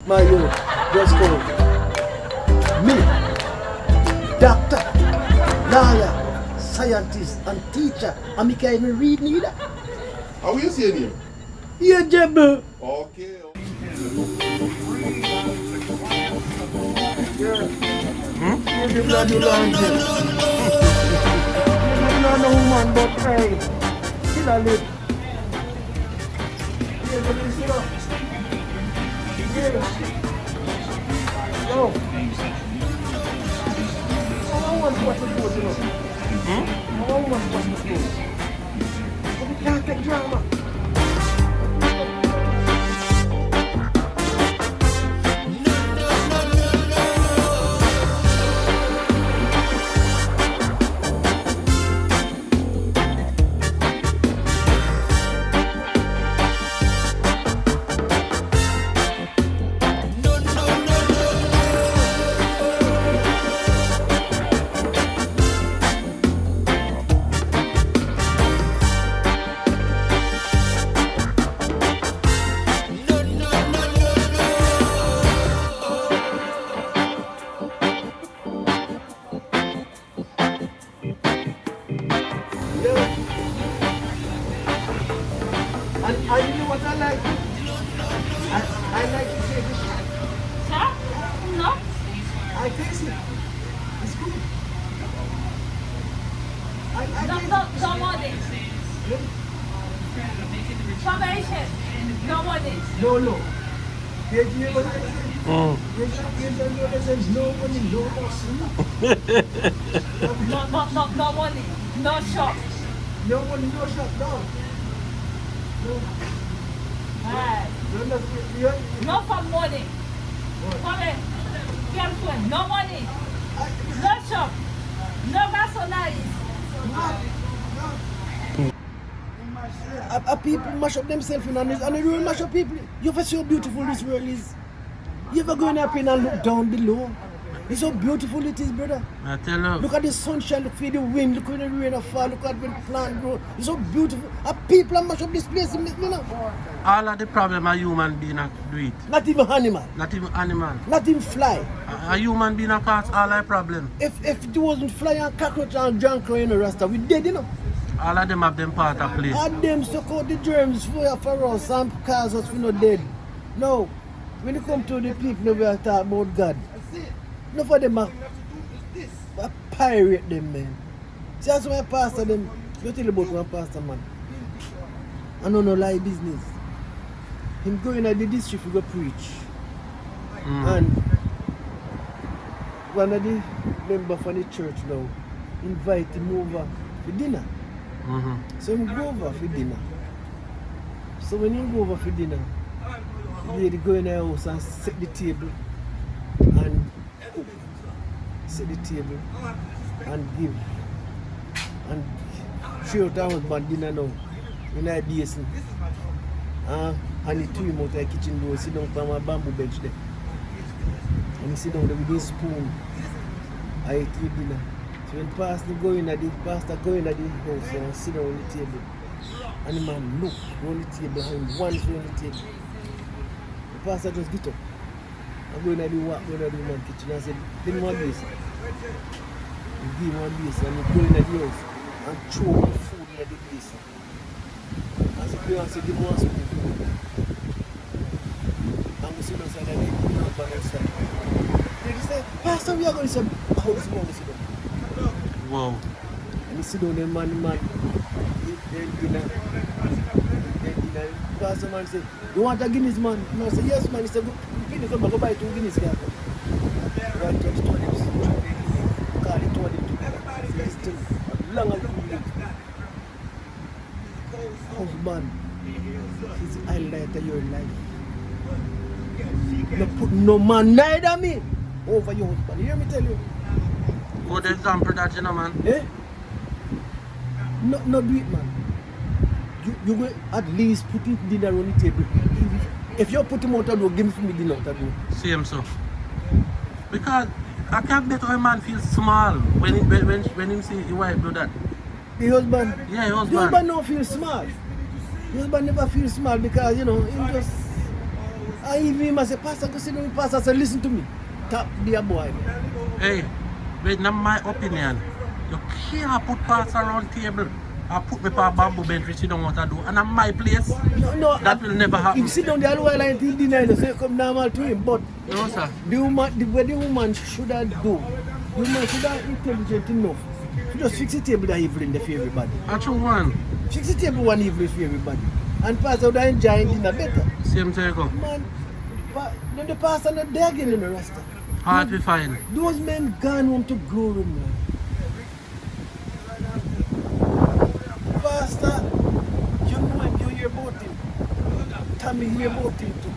My youth, just go. Me, doctor, lawyer, scientist, and teacher. And me can't even read neither. How will you say your name? Ageable. Okay. Ageable not do laundry. Ageable not no woman, but hey, still a live. Ageable, sit up. Yo. I want to watch the clothes, you know. I want to watch the clothes. But we can't take drama. And you know what I like? I like to take it. Huh? No? I taste it. It's good. I Don't want it. Probation. Don't want it. No. Did you ever say? There's no money, no more sin. No money. No shop. No money, no shop, no. Alright. No for money. Girlfriend. No money. No shop. No mercenaries. People mash up themselves in and they really mash up people. You ever see how beautiful this world is? You ever go in up and look down below? It's so beautiful it is, brother. I tell you. Look at the sunshine, look for the wind, look when the rain fall, look at when the plant grow. It's so beautiful. People mash up this place, you know. All of the problem a human being do it. Not even animal. Not even animal. Not even fly. A human being a cause all our problem. If it wasn't fly and cockroach and junk in the rasta, we dead, you know. All of them have them part of play. All them suck out the germs for us and cause us we not dead. No. When you come to the people we are talking about God. No for them a pirate them, man. See that's why pastor them, you tell about one pastor, man. I know no lie business. Him going at the district to go preach. And one of the members from the church now invite him over for dinner. So him go over for dinner. So when he go over for dinner, the lady go in the house and set the table and cook. Set the table and give. And she out her husband dinner now in a basin. And he threw him out of the kitchen door, sit down on a bamboo bench there. And he sit down there with his spoon. I eat your dinner. So when pastor go in at the house and sit down on the table. And the man look round the table and once round the table. The pastor just get up. I go in at the walk round the man's kitchen and said, give him one base. He give him one base and he go in at the house and throw the food in the base. As he go and say, give him one spoon. And we sit outside and he put him up on the side. Then he said, Pastor, we are going to say, how this man sit down? Wow. And he sit down there, man, eat dinner. Pastor man said, you want a Guinness, man? And I said, yes, man. He said, Guinness, come go buy 2 Guinness. Buy 20 tonics. Call it 20 tonics. It's still long as you live. Husband is the highlight of your life. You put no man, neither me, over your husband. You hear me tell you? Good example that, you know, man. Eh? No do it, man. You will at least put it dinner on the table. If you put him out of the door, give me dinner out of the door. Same so. Because I can't bet how a man feels small when he see his wife do that. The husband? Yeah, the husband. The husband don't feel small. The husband never feels small because, you know, he just I even say, Pastor, go sit down, Pastor, say, listen to me. Tap the boy. Hey, wait, now my opinion. You can't put parts around table. I put me for a bamboo bench, which you don't want to do. And at my place, No, that will never happen. If sit down there while I deny it, so come normal to him. But No, sir. the woman should have do, the woman should have intelligent enough to just fix the table that evening there for everybody. Actual one. Fix the table one evening for everybody. And pastor would enjoy dinner better. Same circle. Man, then the pastor not there again in the rasta. Heart be fine. Those men gone home to glory, man. Pastor, you know him, you hear about him. Tommy hear about him too.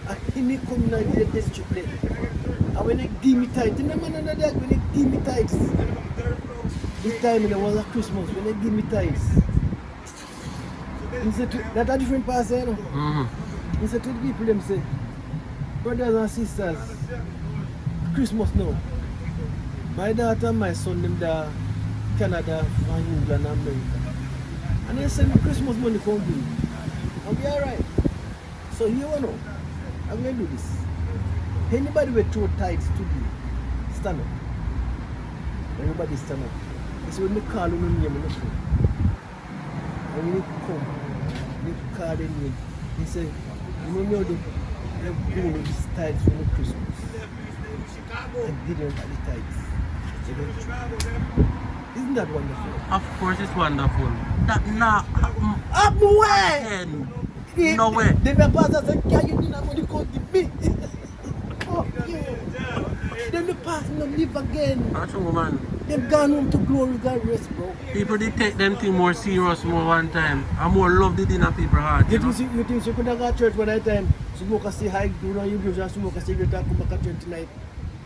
And he come in the district there. And when they give me tithes, you know man under that, when they give me tithes. This time it was a Christmas, when they give me tithes. He said, that's a different pastor, you know. He said to the people, them say, brothers and sisters, Christmas now. My daughter and my son, them there, Canada, England, and America. And they send me Christmas money come give me. I'll be alright. So you know, I'm going to do this. Anybody will throw tithes today, stand up. Everybody stand up. They say when they call on your name, I'm not sure. And when they come, they call their name. He say, you know me, they go with this tithes for the Christmas. And didn't have the tithes. They don't throw. Isn't that wonderful? Of course it's wonderful. That not Up where? no way. Then the pastor said, can you do that money come to me? Fuck you. Then the pastor not live again. Actual man. They've gone home to glory, God rest, bro. People they take them thing more serious more one time. And more love the dinner people heart. You think you could have got church one time? Smoke a say hi, you know, you just smoke a cigarette and come back at church tonight.